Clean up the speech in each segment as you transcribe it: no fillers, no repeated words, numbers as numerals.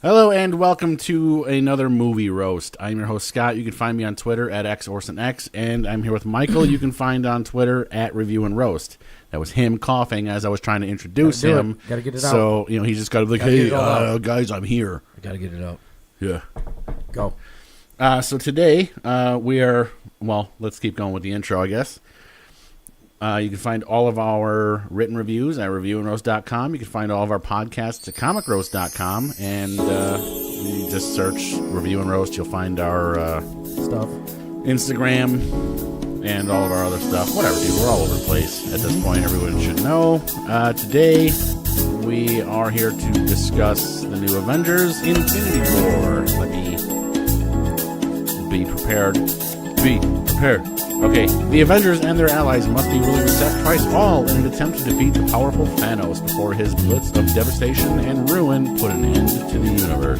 Hello and welcome to another movie roast. I'm your host Scott. You can find me on Twitter at XOrsonX, and I'm here with Michael. You can find on Twitter at Review and Roast. That was him coughing as I was trying to introduce him. Gotta get it out. So he just got to be like, "Hey, guys, I'm here." I gotta get it out. Yeah. Go. So today we are. Well, let's keep going with the intro, I guess. You can find all of our written reviews at reviewandroast.com. You can find all of our podcasts at comicroast.com. And you just search Review and Roast. You'll find our Stuff. Instagram and all of our other stuff. Whatever, dude. We're all over the place at this point. Everyone should know. Today, we are here to discuss the new Avengers Infinity War. Let me be prepared. Be prepared. Okay, the Avengers and their allies must be willing to sacrifice all in an attempt to defeat the powerful Thanos before his blitz of devastation and ruin put an end to the universe.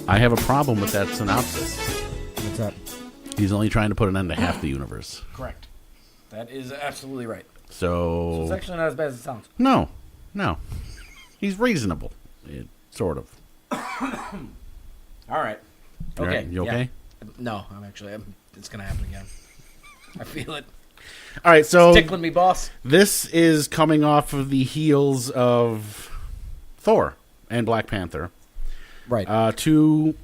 I have a problem with that synopsis. What's up? He's only trying to put an end to half the universe. Correct. That is absolutely right. So It's actually not as bad as it sounds. No. He's reasonable. Sort of. All right. You Okay. right? You okay? Yeah. No, it's gonna happen again. I feel it. All right, so It's tickling me, boss. this is coming off of the heels of Thor and Black Panther. Right. Two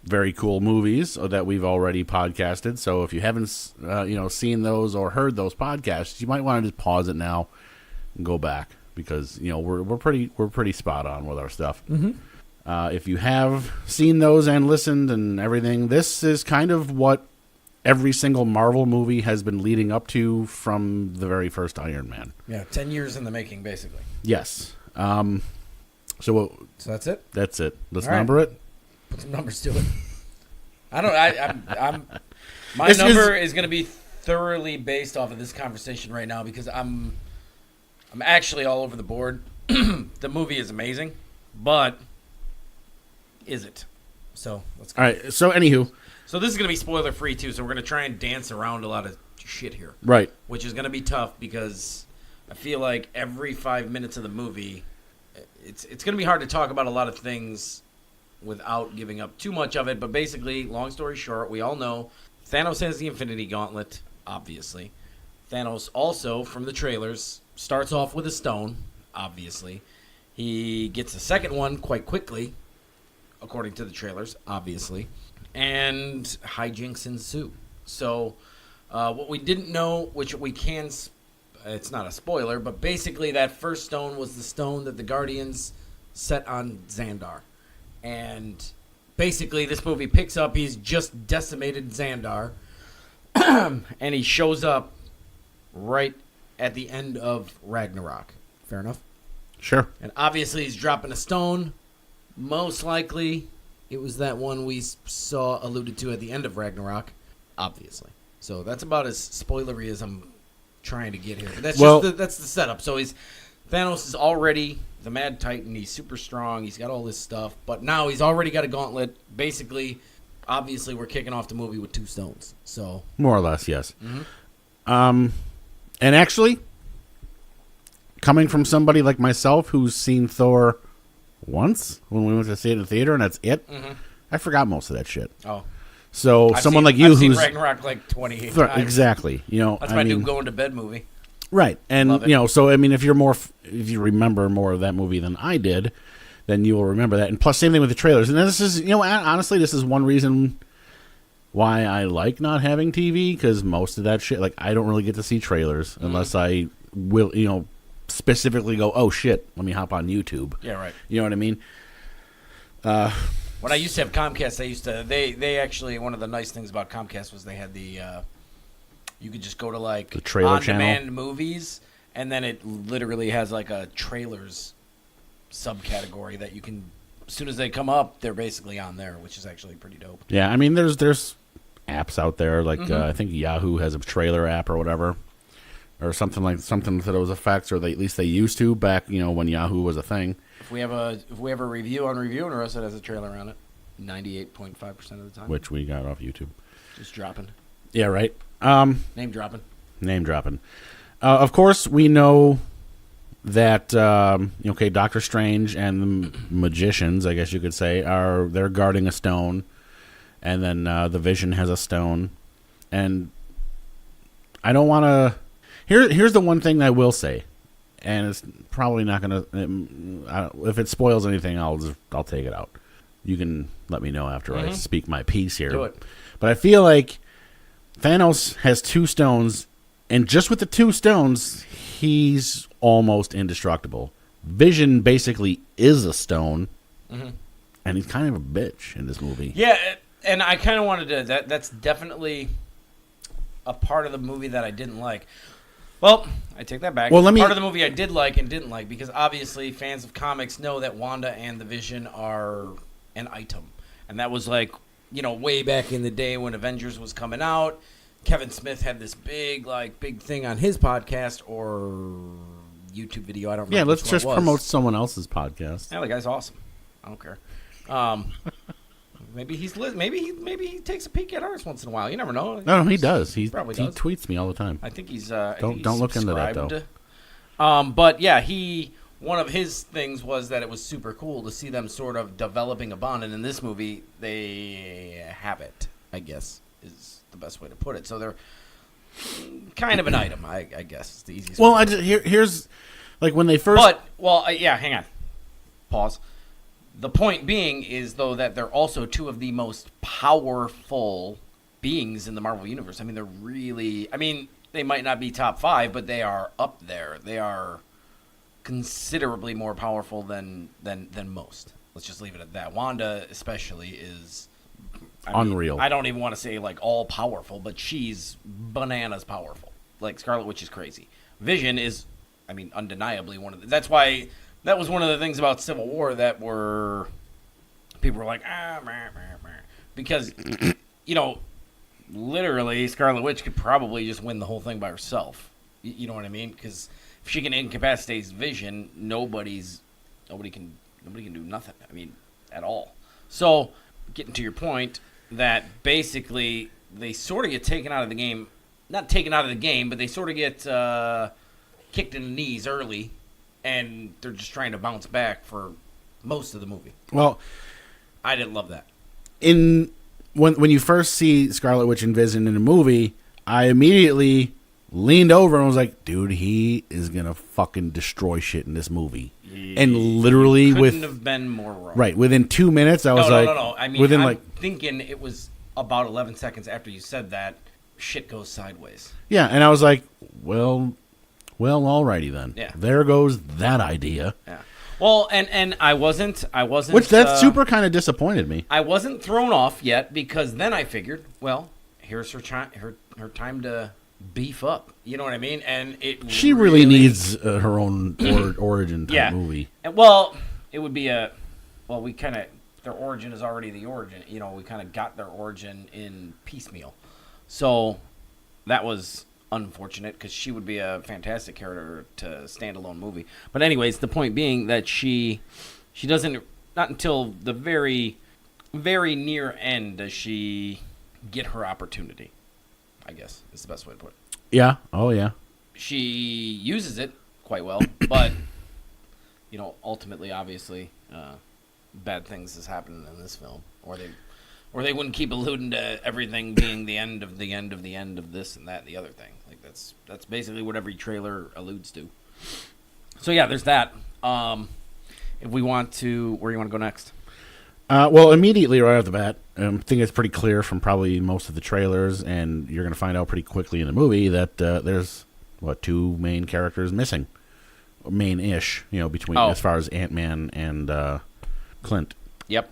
very cool movies that we've already podcasted. So if you haven't seen those or heard those podcasts, you might want to just pause it now and go back because we're pretty spot on with our stuff. Mm-hmm. If you have seen those and listened and everything, this is kind of what every single Marvel movie has been leading up to from the very first Iron Man. Yeah, 10 years in the making, basically. Yes. So that's it. That's it. Let's All right. number it. Put some numbers to it. My This number is going to be thoroughly based off of this conversation right now because I'm actually all over the board. The movie is amazing, but is it? So let's go. All right. So anywho, So this is going to be spoiler free too. So we're going to try and dance around a lot of shit here, right. which is going to be tough because I feel like every 5 minutes of the movie, it's going to be hard to talk about a lot of things without giving up too much of it. But basically, long story short, we all know Thanos has the Infinity Gauntlet, obviously. Thanos also, from the trailers, starts off with a stone, obviously. He gets a second one quite quickly, according to the trailers, obviously. And hijinks ensue. So, what we didn't know, which we can... It's not a spoiler, but basically that first stone was the stone that the Guardians set on Xandar. And basically this movie picks up, he's just decimated Xandar, and he shows up right at the end of Ragnarok. Fair enough? Sure. And obviously he's dropping a stone. Most likely it was that one we saw alluded to at the end of Ragnarok, obviously. So that's about as spoilery as I'm trying to get here. But that's the setup. So Thanos is already the Mad Titan. He's super strong. He's got all this stuff. But now he's already got a gauntlet. Basically, obviously, we're kicking off the movie with two stones. So More or less, yes. Mm-hmm. And actually, coming from somebody like myself who's seen Thor once when we went to see it in the theater, and that's it, I forgot most of that shit. Oh. So I've someone seen- like you I've seen who's... Ragnarok like 28 times. Exactly. That's my new going to bed movie. Right. And, Love it. so, I mean, if you remember more of that movie than I did, then you will remember that. And plus, same thing with the trailers. And this is, honestly, this is one reason why I like not having TV, because most of that shit, like, I don't really get to see trailers unless I will, specifically go, oh, shit, let me hop on YouTube. Yeah, right. You know what I mean? When I used to have Comcast, they actually, one of the nice things about Comcast was they had the, you could just go to like The trailer on-demand movies, and then it literally has like a trailers subcategory that you can, as soon as they come up, they're basically on there, which is actually pretty dope. Yeah, I mean, there's apps out there, like I think Yahoo has a trailer app or whatever. or something to those effects, or at least they used to back, when Yahoo was a thing. If we have a review on Reviewing Us that has a trailer on it, 98.5% of the time, Which we got off YouTube. just dropping. Yeah, right. Name dropping. Name dropping. Of course, we know that Doctor Strange and the magicians, I guess you could say, they're guarding a stone, and then the Vision has a stone, and I don't want to. Here's the one thing I will say, and it's probably not gonna. If it spoils anything, I'll take it out. You can let me know after I speak my piece here. Do it. But I feel like Thanos has 2 stones, and just with the 2 stones, he's almost indestructible. Vision basically is a stone, and he's kind of a bitch in this movie. Yeah, and I kind of wanted to. That's definitely a part of the movie that I didn't like. Well, I take that back. Well, part of the movie I did like and didn't like, because obviously fans of comics know that Wanda and the Vision are an item, and that was way back in the day when Avengers was coming out. Kevin Smith had this big thing on his podcast or YouTube video. I don't know. Yeah, let's just promote someone else's podcast. Yeah, the guy's awesome. I don't care. Maybe maybe he takes a peek at ours once in a while. You never know. No, he does. He probably does. Tweets me all the time. I think he's don't look into that though. But yeah, one of his things was that it was super cool to see them sort of developing a bond, and in this movie they have it, I guess, is the best way to put it. So they're kind of an item, I guess. It's the easiest. Well, here's when they first. Hang on. Pause. The point being is, though, that they're also 2 of the most powerful beings in the Marvel Universe. I mean, they're really... I mean, they might not be top 5, but they are up there. They are considerably more powerful than most. Let's just leave it at that. Wanda, especially, is... unreal. I don't even want to say, all powerful, but she's bananas powerful. Scarlet Witch is crazy. Vision is, undeniably one of the... That's why... That was one of the things about Civil War that people were like, because, literally Scarlet Witch could probably just win the whole thing by herself. You know what I mean? Because if she can incapacitate Vision, nobody can do nothing. At all. So, getting to your point, that basically they sort of get taken out of the game. Not taken out of the game, but they sort of get kicked in the knees early. And they're just trying to bounce back for most of the movie. Well, I didn't love that. When you first see Scarlet Witch and Vision in a movie, I immediately leaned over and was like, "Dude, he is gonna fucking destroy shit in this movie." And literally couldn't have been more wrong. Right, within 2 minutes, I was No. I'm thinking it was about 11 seconds after you said that, shit goes sideways. Yeah, and I was like, well, alrighty then. Yeah. There goes that idea. Yeah. Well, and I wasn't. Which that super kind of disappointed me. I wasn't thrown off yet, because then I figured, well, here's her time to beef up. You know what I mean? And she really needs her own origin type movie. And, it would be their origin is already the origin. We kind of got their origin in piecemeal. So that was unfortunate, because she would be a fantastic character to standalone movie. But anyways, the point being that she doesn't, not until the very, very near end does she get her opportunity, I guess is the best way to put it. Yeah. Oh, yeah. She uses it quite well, but ultimately, obviously, bad things has happened in this film, or they wouldn't keep alluding to everything being the end of the end of the end of this and that and the other thing. That's basically what every trailer alludes to. So yeah, there's that. If we want to, where do you want to go next? Well, immediately right off the bat, I think it's pretty clear from probably most of the trailers, and you're going to find out pretty quickly in the movie that there's 2 main characters missing, main-ish, between as far as Ant-Man and Clint. Yep.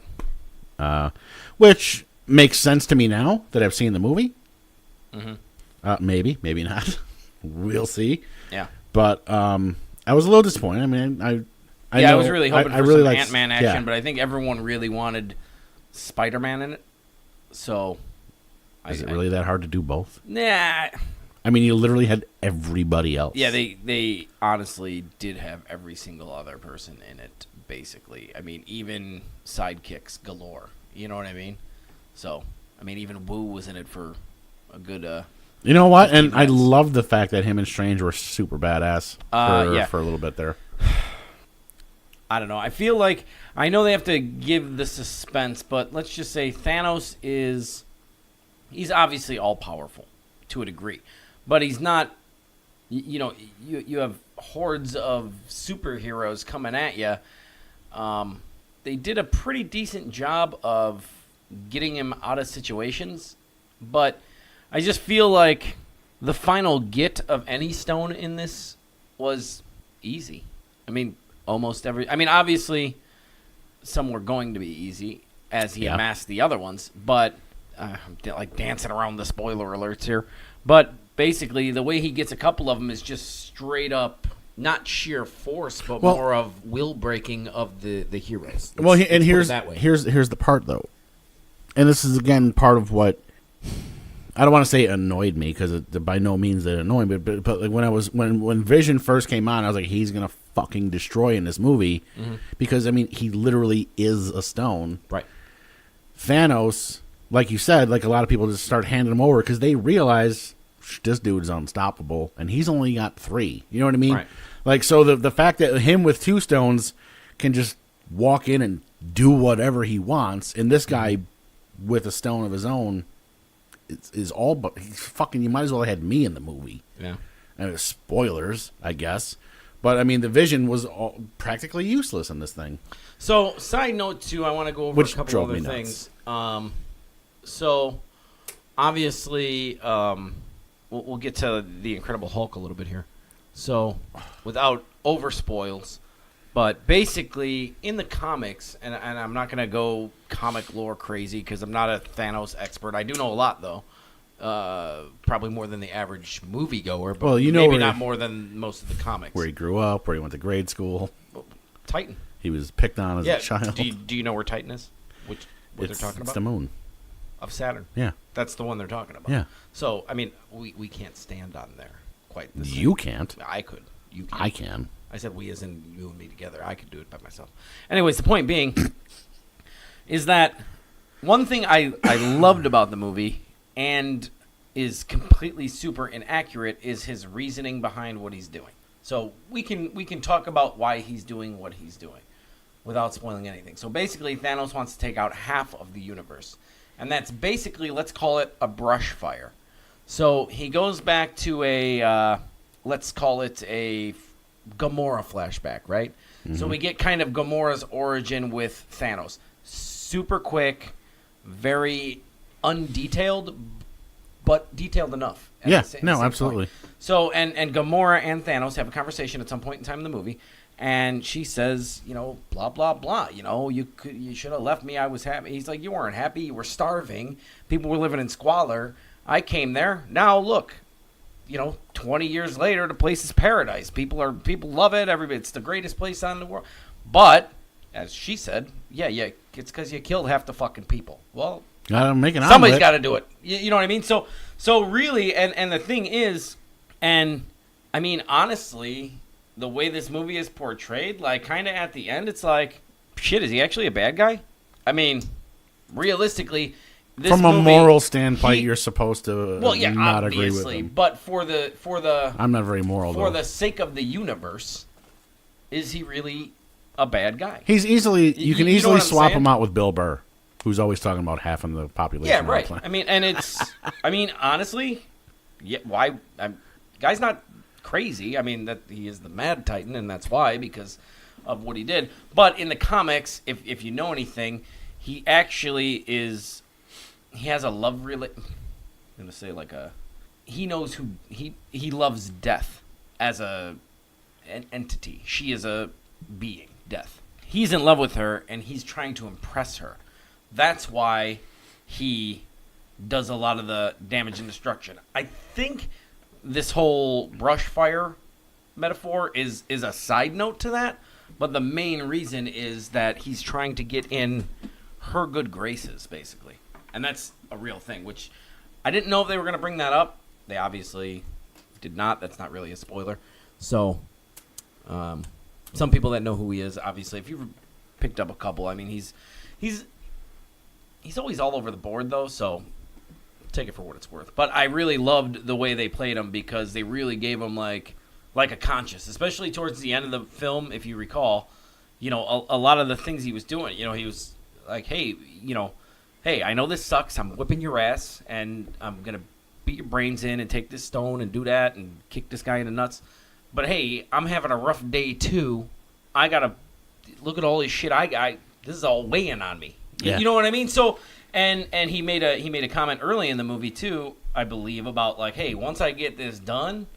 Which makes sense to me now that I've seen the movie. Mm-hmm. Maybe not. We'll see. Yeah. But I was a little disappointed. I was really hoping for really some Ant-Man action, but I think everyone really wanted Spider-Man in it. So, is it really that hard to do both? Nah. I mean, you literally had everybody else. Yeah, they honestly did have every single other person in it, basically. I mean, even sidekicks galore. You know what I mean? So, I mean, even Wu was in it for a good... you know what? And I minutes. love the fact that him and Strange were super badass for a little bit there. I don't know. I feel like... I know they have to give the suspense, but let's just say Thanos is... He's obviously all-powerful to a degree. But he's not... You have hordes of superheroes coming at you. They did a pretty decent job of getting him out of situations. But I just feel like the final get of any stone in this was easy. I mean, almost every... I mean, obviously, some were going to be easy as he amassed the other ones. But, I'm like dancing around the spoiler alerts here. But basically, the way he gets a couple of them is just straight up, not sheer force, but more of will breaking of the heroes. Here's the part, though. And this is, again, part of what... I don't want to say it annoyed me, because by no means it annoyed me, but like when Vision first came on, I was like, he's going to fucking destroy in this movie, because, I mean, he literally is a stone. Right. Thanos, like you said, like a lot of people just start handing him over, because they realize this dude's unstoppable, and he's only got 3. You know what I mean? Right. Like, so the fact that him with 2 stones can just walk in and do whatever he wants, and this guy with a stone of his own is all but fucking. You might as well have had me in the movie. Yeah. And it was spoilers, I guess. But I mean, the Vision was practically useless in this thing. So, side note too, I want to go over a couple other things. So, obviously, we'll get to the Incredible Hulk a little bit here. So, without over spoils, but basically in the comics, and I'm not gonna go comic lore crazy because I'm not a Thanos expert. I do know a lot though, probably more than the average moviegoer. But maybe not more than most of the comics. Where he grew up, where he went to grade school. Titan. He was picked on as a child. Do you know where Titan is? What they're talking about? It's the moon of Saturn. Yeah, that's the one they're talking about. Yeah. So I mean, we can't stand on there quite. You can't. I could. You can. I can. I said we as in you and me together. I could do it by myself. Anyways, the point being is that one thing I loved about the movie and is completely super inaccurate is his reasoning behind what he's doing. So we can talk about why he's doing what he's doing without spoiling anything. So basically, Thanos wants to take out half of the universe. And that's basically, let's call it a brush fire. So he goes back to a, let's call it a Gamora flashback, right? Mm-hmm. So we get kind of Gamora's origin with Thanos. Super quick, very undetailed, but detailed enough. Absolutely. Point. So, and Gamora and Thanos have a conversation at some point in time in the movie, and she says, blah, blah, blah. You should have left me. I was happy. He's like, you weren't happy. You were starving. People were living in squalor. I came there. Now, look. 20 years later, the place is paradise. People love it. It's the greatest place on the world. But, as she said, it's because you killed half the fucking people. Well, somebody's got to do it. You know what I mean? So really, and the thing is, and I mean, honestly, the way this movie is portrayed, like, kind of at the end, it's like, shit, is he actually a bad guy? I mean, realistically... From a moral standpoint, you're supposed to not agree with him. But for the I'm not very moral. For the sake of the universe, is he really a bad guy? He's easily you can easily swap him out with Bill Burr, who's always talking about half of the population. Yeah, right. I mean, and it's honestly, why? Guy's not crazy. I mean, that he is the Mad Titan, and that's why, because of what he did. But in the comics, if you know anything, he actually is. He has a love I'm gonna say he knows who he loves death as an entity. She is a being, death. He's in love with her and he's trying to impress her. That's why he does a lot of the damage and destruction. I think this whole brush fire metaphor is a side note to that, but the main reason is that he's trying to get in her good graces, basically. And that's a real thing, which I didn't know if they were going to bring that up They obviously did not. That's not really a spoiler. So, some people that know who he is, obviously, if you've picked up a couple, I mean, he's always all over the board, though, so take it for what it's worth. But I really loved the way they played him because they really gave him, like a conscience, especially towards the end of the film, if you recall. You know, a lot of the things he was doing, you know, he was like, hey, I know this sucks. I'm whipping your ass, and I'm going to beat your brains in and take this stone and do that and kick this guy in the nuts. But, hey, I'm having a rough day, too. I got to look at all this shit I got. This is all weighing on me. Yeah. You know what I mean? So, and he made a comment early in the movie, too, I believe, about, like, hey, once I get this done,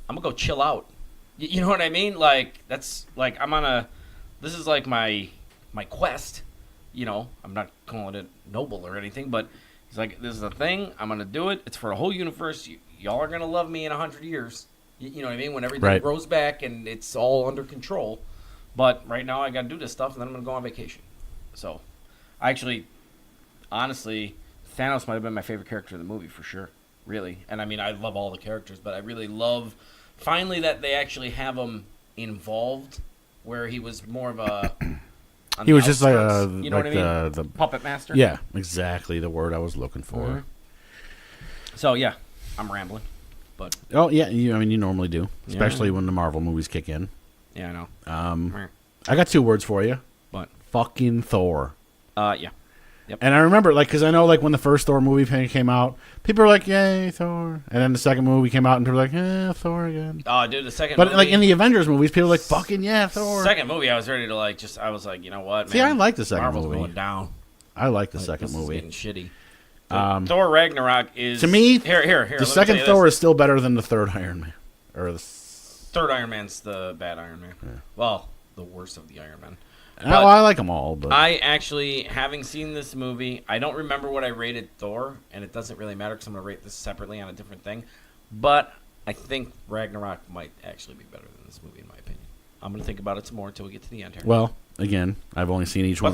I'm going to go chill out. You know what I mean? Like, that's, like, this is like my quest. You know, I'm not calling it noble or anything, but he's like, this is a thing. I'm going to do it. It's for a whole universe. Y'all are going to love me in 100 years. You know what I mean? When everything grows back and it's all under control. But right now I got to do this stuff, and then I'm going to go on vacation. So, honestly, Thanos might have been my favorite character in the movie for sure. Really. And I mean, I love all the characters, but I really love finally that they actually have him involved, where he was more of a... He was just like you know like what I mean? the puppet master. Yeah, exactly the word I was looking for. Mm-hmm. So yeah, I'm rambling, but yeah, you normally do, especially when the Marvel movies kick in. Yeah, I know. I got 2 words for you. What? Fucking Thor. Yeah. Yep. And I remember, like, because I know, like, when the first Thor movie came out, people were like, "Yay, Thor!" And then the second movie came out, and people were like, "Yeah, Thor again." Oh, dude, the second. But movie, like in the Avengers movies, people were like, "Fucking yeah, Thor!" Second movie, I was ready to I was like, you know what? Man, See, I like the second Marvel's movie. going down. I like the Like, second this movie. is getting shitty. Thor Ragnarok is To me, here. The second Thor is still better than the third Iron Man, or the third Iron Man's the bad Iron Man. Yeah. Well, the worst of the Iron Man. I like them all, but I actually, having seen this movie, I don't remember what I rated Thor, and it doesn't really matter because I'm going to rate this separately on a different thing. But I think Ragnarok might actually be better than this movie, in my opinion. I'm going to think about it some more until we get to the end here. well, again, I've only seen each of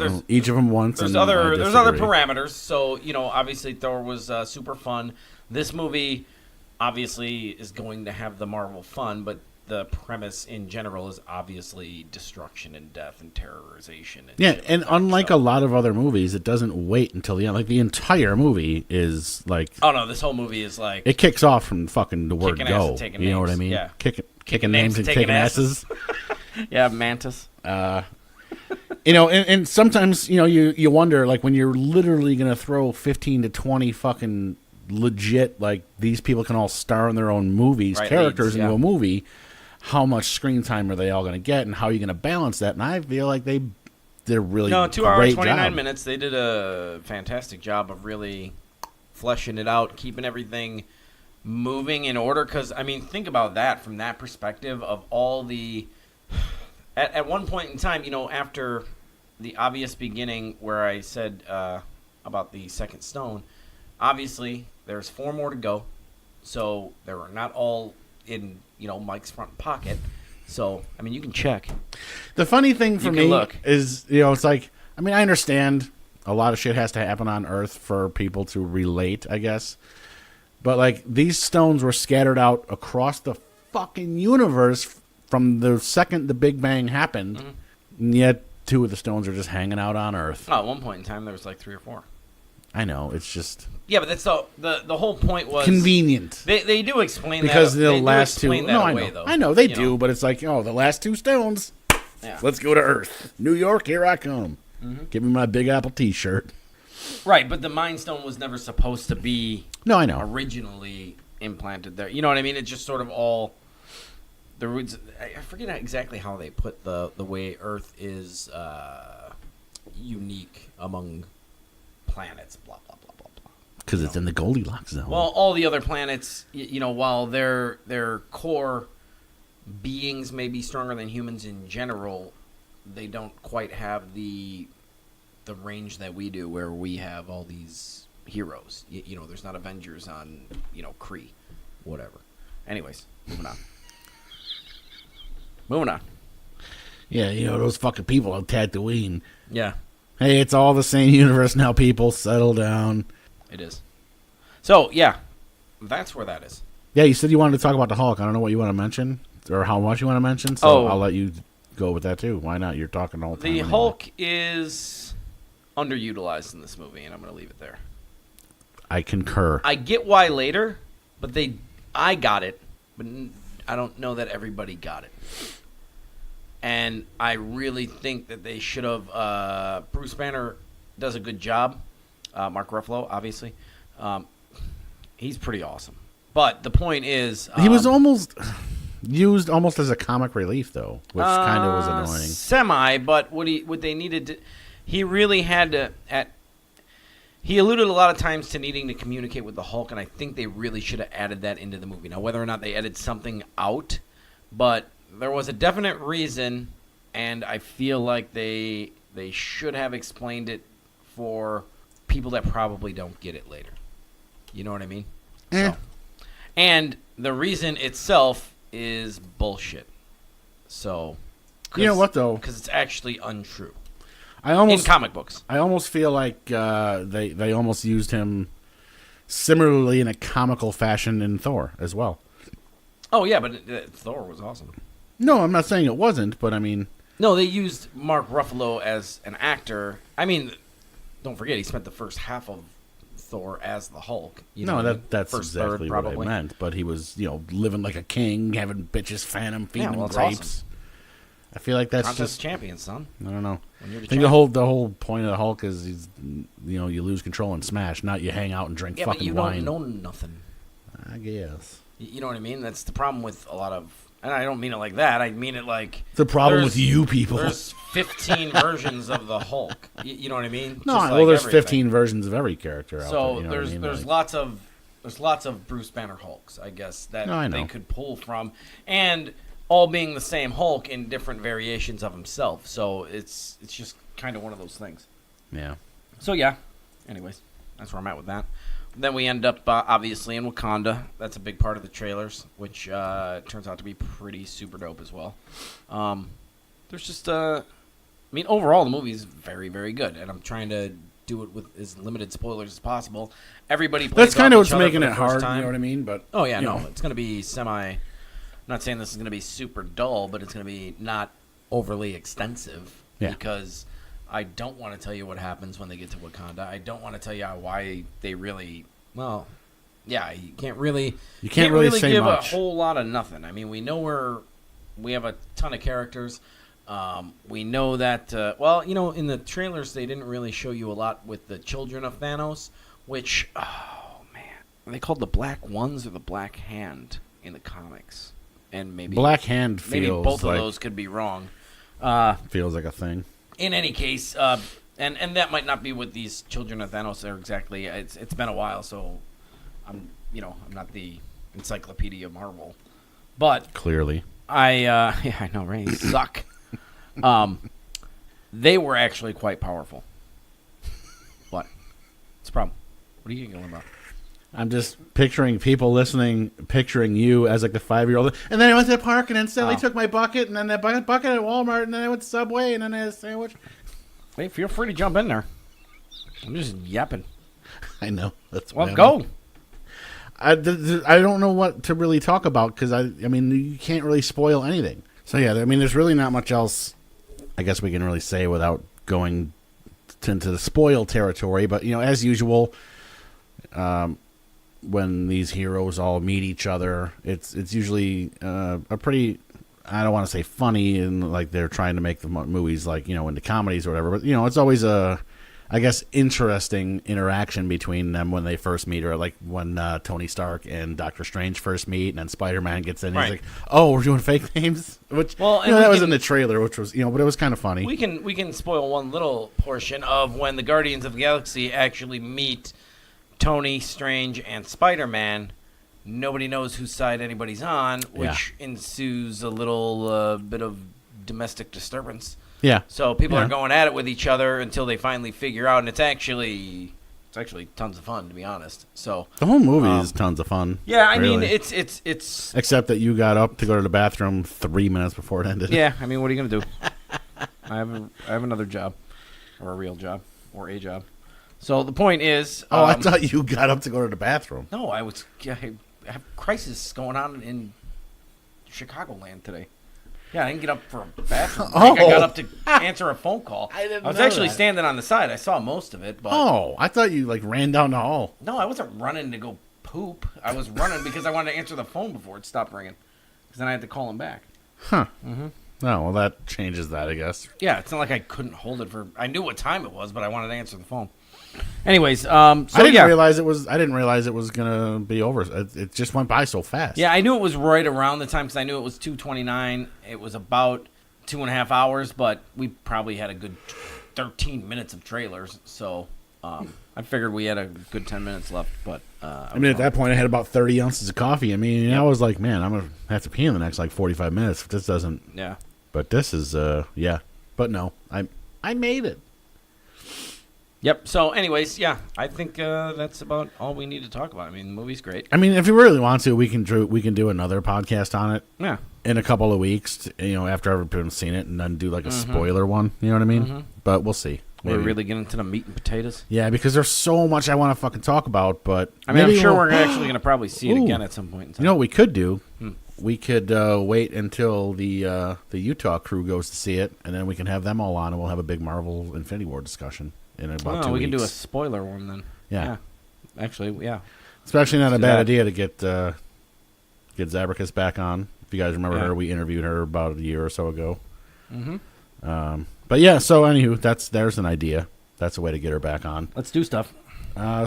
them once. There's and other I there's other disagree. parameters. So obviously Thor was super fun. This movie obviously is going to have the Marvel fun, but the premise in general is obviously destruction and death and terrorization. And Yeah, and unlike a lot of other movies, it doesn't wait until the end. Like, the entire movie is like... Oh, no, this whole movie is like... It kicks off from fucking the word Kicking ass go. and taking You know names, what I mean? yeah. Kicking names and taking asses. Yeah, Mantis. And sometimes, you wonder, like, when you're literally going to throw 15 to 20 fucking legit, like, these people can all star in their own movies, characters leads, into a movie, how much screen time are they all going to get, and how are you going to balance that? And I feel like they did a really 2 hours, 29 job. minutes. They did a fantastic job of really fleshing it out, keeping everything moving in order. Because, I mean, think about that from that perspective of all the... At one point in time, after the obvious beginning where I said about the second stone, obviously there's 4 more to go. So they were not all in, Mike's front pocket. So, I mean, you can check. The funny thing for me look. is, it's like, I mean, I understand a lot of shit has to happen on Earth for people to relate, I guess. But, like, these stones were scattered out across the fucking universe from the second the Big Bang happened. Mm-hmm. And yet 2 of the stones are just hanging out on Earth. Oh, at one point in time, there was like 3 or 4. I know, it's just... Yeah, but that's the whole point was... Convenient. They do explain because that. the They last do 2... explain No, that I away, know. though. I know, they do, but it's like, the last 2 stones. Yeah. Let's go to Earth. New York, here I come. Mm-hmm. Give me my Big Apple t-shirt. Right, but the Mind Stone was never supposed to be... No, I know. Originally implanted there. You know what I mean? It's just sort of all... The roots... I forget exactly how they put the way Earth is unique among planets, blah, blah, blah, blah, blah. Because it's in the Goldilocks zone. Well, all the other planets, while their core beings may be stronger than humans in general, they don't quite have the range that we do, where we have all these heroes. There's not Avengers on, Kree, whatever. Anyways, moving on. Yeah, those fucking people on Tatooine. Yeah. Hey, it's all the same universe now, people. Settle down. It is. So, yeah, that's where that is. Yeah, you said you wanted to talk about the Hulk. I don't know what you want to mention or how much you want to mention, so I'll let you go with that too. Why not? You're talking all the time. The anyway. Hulk is underutilized in this movie, and I'm going to leave it there. I concur. I get why later, but I got it, but I don't know that everybody got it. And I really think that they should have. Bruce Banner does a good job. Mark Ruffalo, obviously. He's pretty awesome. But the point is... he was almost used almost as a comic relief, though, which kind of was annoying. Semi, but what they needed to... He really had to... He alluded a lot of times to needing to communicate with the Hulk, and I think they really should have added that into the movie. Now, whether or not they edited something out, but there was a definite reason, and I feel like they should have explained it for people that probably don't get it later. You know what I mean? So, and the reason itself is bullshit. So, you know what, though? Because it's actually untrue. In comic books. I almost feel like they almost used him similarly in a comical fashion in Thor as well. Oh, yeah, but Thor was awesome. No, I'm not saying it wasn't, but I mean... No, they used Mark Ruffalo as an actor. I mean, don't forget, he spent the first half of Thor as the Hulk. That's first exactly what I meant. But he was, living like a king, having bitches fan him, feeding him grapes. Awesome. I feel like that's Contest just champion, son. I don't know. I think the whole point of the Hulk is you lose control and smash, not you hang out and drink fucking but you wine. don't know nothing. I guess. You know what I mean? That's the problem with a lot of, and I don't mean it like that. I mean it like the problem with you people. There's 15 versions of the Hulk. You know what I mean? No, well, there's 15 versions of every character out there. So you know there's lots of Bruce Banner Hulks, I guess, that they could pull from, and all being the same Hulk in different variations of himself. So it's just kind of one of those things. Yeah. So yeah. Anyways, that's where I'm at with that. Then we end up obviously in Wakanda. That's a big part of the trailers, which turns out to be pretty super dope as well. There's just overall the movie is very, very good, and I'm trying to do it with as limited spoilers as possible. Everybody plays that's kind of what's other making for it the hard. first time. You know what I mean? But oh yeah, no, it's going to be semi. I'm not saying this is going to be super dull, but it's going to be not overly extensive because I don't want to tell you what happens when they get to Wakanda. I don't want to tell you why they really. Well, yeah, you can't really say give much. a whole lot of nothing. I mean, we know we have a ton of characters. We know that, in the trailers, they didn't really show you a lot with the children of Thanos, which, oh, man. Are they called the Black Ones or the Black Hand in the comics? And maybe Black Hand feels maybe both like, of those could be wrong. Feels like a thing. In any case, and that might not be what these children of Thanos are exactly. It's been a while, so I'm not the Encyclopedia Marvel, but clearly, I know, right? You suck. They were actually quite powerful. What? What's the problem? What are you giggling about? I'm just picturing people listening, picturing you as like the 5-year-old. And then I went to the park and then Sally took my bucket and then that bucket at Walmart and then I went to Subway and then I had a sandwich. Hey, feel free to jump in there. I'm just yapping. I know. That's well, go. I don't know what to really talk about because I mean you can't really spoil anything. So yeah, I mean there's really not much else I guess we can really say without going into the spoil territory. But as usual, when these heroes all meet each other, it's usually a pretty, I don't want to say funny and like they're trying to make the movies like into comedies or whatever, but it's always a, I guess, interesting interaction between them when they first meet, or like when Tony Stark and Doctor Strange first meet, and then Spider-Man gets in and he's like, "Oh, we're doing fake names," which that was in the trailer, which was but it was kind of funny. We can spoil one little portion of when the Guardians of the Galaxy actually meet Tony, Strange, and Spider-Man. Nobody knows whose side anybody's on, which ensues a little bit of domestic disturbance. Yeah. So people are going at it with each other until they finally figure out, and it's actually tons of fun, to be honest. So the whole movie is tons of fun. Yeah, I really. mean it's except that you got up to go to the bathroom 3 minutes before it ended. Yeah, I mean, what are you gonna do? I have another job, or a real job, or a job. So the point is... I thought you got up to go to the bathroom. No, I have crisis going on in Chicagoland today. Yeah, I didn't get up for a bathroom break. I got up to answer a phone call. I was actually standing on the side. I saw most of it, but I thought you like ran down the hall. No, I wasn't running to go poop. I was running because I wanted to answer the phone before it stopped ringing. Because then I had to call him back. Huh. Mm-hmm. Oh, well, that changes that, I guess. Yeah, it's not like I couldn't hold it for. I knew what time it was, but I wanted to answer the phone. Anyways, so I didn't realize it was gonna be over. It just went by so fast. Yeah, I knew it was right around the time because I knew it was 2:29. It was about 2.5 hours, but we probably had a good 13 minutes of trailers. So I figured we had a good 10 minutes left. But I mean, at that point, I had about 30 ounces of coffee. I mean, I was like, man, I'm gonna have to pee in the next like 45 minutes. If this doesn't. Yeah. But this is yeah. But no, I made it. Yep. So, anyways, yeah, I think that's about all we need to talk about. I mean, the movie's great. I mean, if you really want to, we can do another podcast on it. Yeah. In a couple of weeks, after everyone's seen it, and then do like a spoiler one. You know what I mean? Mm-hmm. But we'll see. Maybe. We're really getting into the meat and potatoes. Yeah, because there's so much I want to fucking talk about. But I mean, I'm sure we're actually going to probably see it again at some point in time. You know what we could do? We could wait until the Utah crew goes to see it, and then we can have them all on, and we'll have a big Marvel Infinity War discussion. In about 2 weeks. We can do a spoiler one then. Yeah. Actually, yeah. Especially not a bad idea to get Zabricus back on. If you guys remember her, we interviewed her about a year or so ago. Mm-hmm. But yeah, so anywho, there's an idea. That's a way to get her back on. Let's do stuff.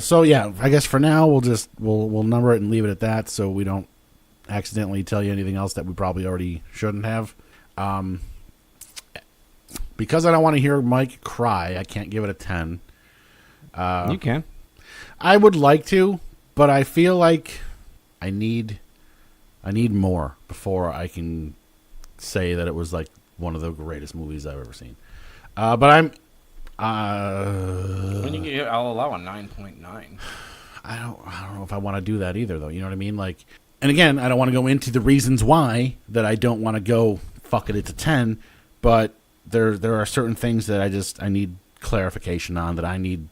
So yeah, I guess for now we'll number it and leave it at that, so we don't accidentally tell you anything else that we probably already shouldn't have. Because I don't want to hear Mike cry, I can't give it a 10. You can. I would like to, but I feel like I need more before I can say that it was like one of the greatest movies I've ever seen. But I'm. I'll allow a 9.9. I don't know if I want to do that either, though. You know what I mean? Like, and again, I don't want to go into the reasons why that I don't want to go. Fuck it, it's a 10. But there are certain things that I need clarification on that I need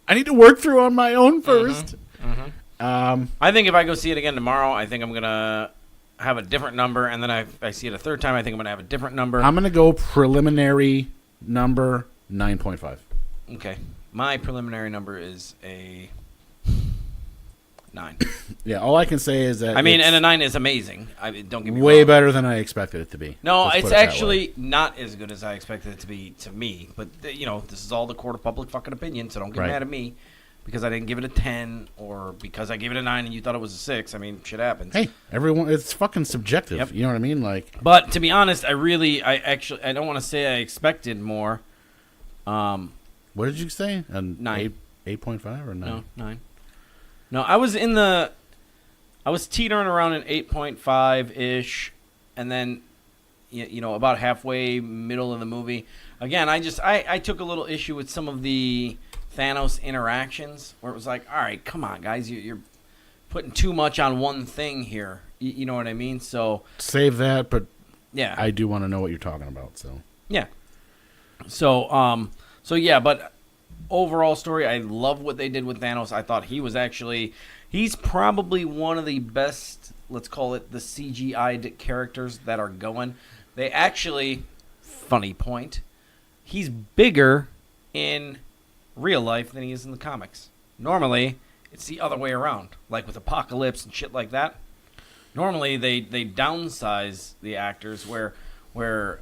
to work through on my own first. I think if I go see it again tomorrow, I think I'm gonna have a different number, and then if I see it a third time, I think I'm gonna have a different number. I'm gonna go preliminary number 9.5. Okay, my preliminary number is a 9. Yeah, all I can say is that and a 9 is amazing. Don't get me way wrong. better than I expected it to be. No, it's actually not as good as I expected it to be to me. But this is all the court of public fucking opinion, so don't get mad at me because I didn't give it a 10 or because I gave it a 9 and you thought it was a 6. I mean, shit happens. Hey, it's fucking subjective. Yep. You know what I mean? Like, but to be honest, I don't want to say I expected more. What did you say? A 9, 8.5 or 9? No, 9. No, I was teetering around an 8.5-ish, and then, about halfway middle of the movie. Again, I took a little issue with some of the Thanos interactions, where it was like, all right, come on, guys, you're putting too much on one thing here. You know what I mean? So save that, but yeah, I do want to know what you're talking about. So yeah, so yeah, but. Overall story, I love what they did with Thanos. I thought he's probably one of the best, let's call it the CGI characters that are going. They actually, funny point, he's bigger in real life than he is in the comics. Normally, it's the other way around, like with Apocalypse and shit like that. Normally, they downsize the actors where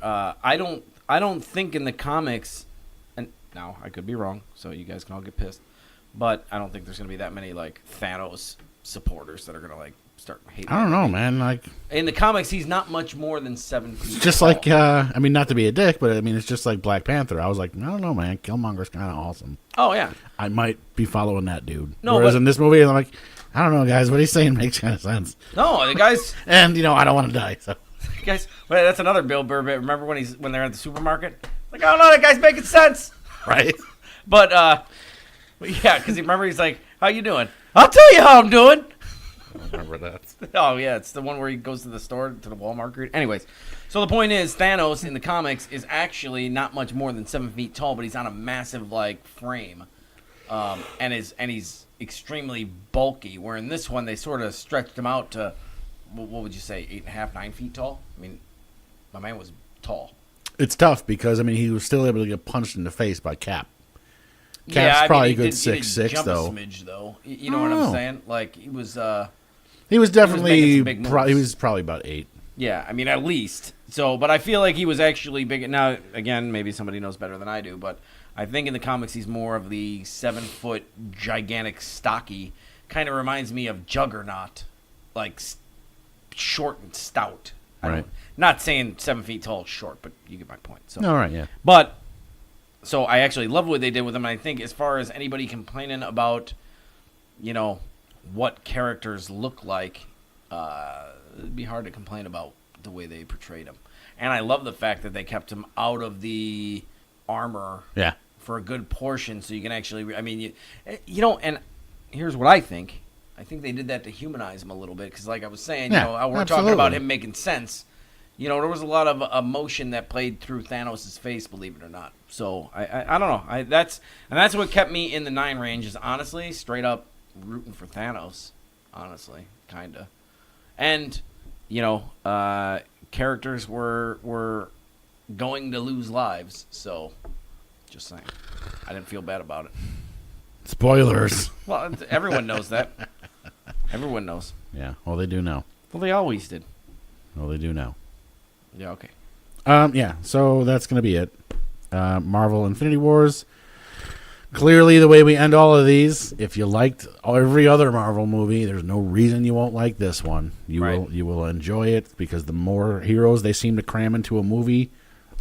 I don't think in the comics. Now, I could be wrong, so you guys can all get pissed. But I don't think there's going to be that many, like, Thanos supporters that are going to, like, start hating him. I don't know, man. Like, in the comics, he's not much more than 7 feet just tall. like, I mean, not to be a dick, but, I mean, it's just like Black Panther. I was like, I don't know, man. Killmonger's kind of awesome. Oh, yeah. I might be following that dude. No, whereas in this movie, I'm like, I don't know, guys. What he's saying makes kind of sense. No, the guys... and, I don't want to die, so... Guys, well, that's another Bill Burr bit. Remember when they're at the supermarket? Like, I don't know, that guy's making sense. Right? But yeah, because remember he's like, "How you doing?" I'll tell you how I'm doing. I don't remember that. Oh yeah, it's the one where he goes to the store to the Walmart. Anyways, so the point is, Thanos in the comics is actually not much more than 7 feet tall, but he's on a massive like frame. and he's extremely bulky. Where in this one they sort of stretched him out to, what would you say, 8.5, 9 feet tall? I mean, my man was tall. It's tough because he was still able to get punched in the face by Cap. Cap's Yeah, probably a he good did 6'6", jump though. A smidge, though. You know what I'm saying? Like he was. He was definitely. making some big moves. He was probably about 8. Yeah, I mean at least. So, but I feel like he was actually big. Now, again, maybe somebody knows better than I do, but I think in the comics he's more of the 7-foot, gigantic, stocky. Kind of reminds me of Juggernaut, like short and stout. Right. Not saying 7 feet tall is short, but you get my point. So. All right, yeah. But so I actually love what they did with him. And I think as far as anybody complaining about, what characters look like, it'd be hard to complain about the way they portrayed him. And I love the fact that they kept him out of the armor for a good portion, so you can actually. I mean, and here's what I think. I think they did that to humanize him a little bit because, like I was saying, we're absolutely. talking about him making sense. There was a lot of emotion that played through Thanos' face, believe it or not. So I don't know. That's what kept me in the 9 range. Is honestly straight up rooting for Thanos. Honestly, kinda. And characters were going to lose lives. So just saying, I didn't feel bad about it. Spoilers. Well, everyone knows that. Everyone knows. Yeah. Well, they do know. Well, they always did. Well, they do know. Yeah, okay. Yeah, so that's going to be it. Marvel Infinity Wars. Clearly, the way we end all of these, if you liked every other Marvel movie, there's no reason you won't like this one. You will enjoy it because the more heroes they seem to cram into a movie,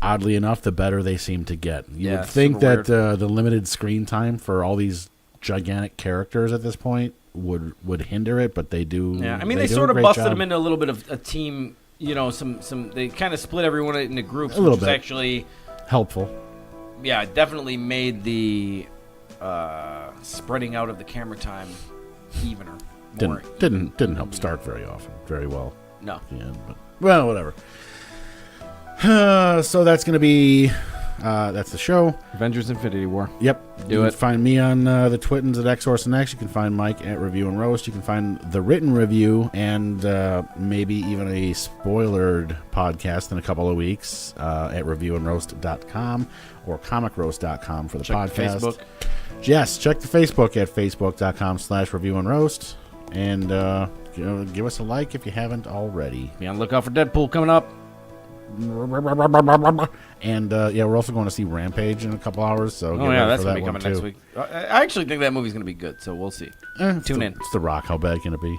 oddly enough, the better they seem to get. You would think that the limited screen time for all these gigantic characters at this point would hinder it, but they do. Yeah, I mean, they sort of busted them into a little bit of a team. They kind of split everyone into groups, which was actually helpful. Yeah, it definitely made the spreading out of the camera time evener. Didn't help start very well. No. Yeah, but well, whatever. So that's going to be that's the show. Avengers Infinity War. Yep. You can find me on the Twittens at XHorseandX. You can find Mike at Review and Roast. You can find the written review and maybe even a spoilered podcast in a couple of weeks at reviewandroast.com or comicroast.com for the podcast. Facebook. Yes, check the Facebook at facebook.com/reviewandroast. And give us a like if you haven't already. Be on the lookout for Deadpool coming up. And we're also going to see Rampage in a couple hours. So that's going to be coming next week. I actually think that movie's going to be good, so we'll see. Tune in. It's The Rock. How bad can it be?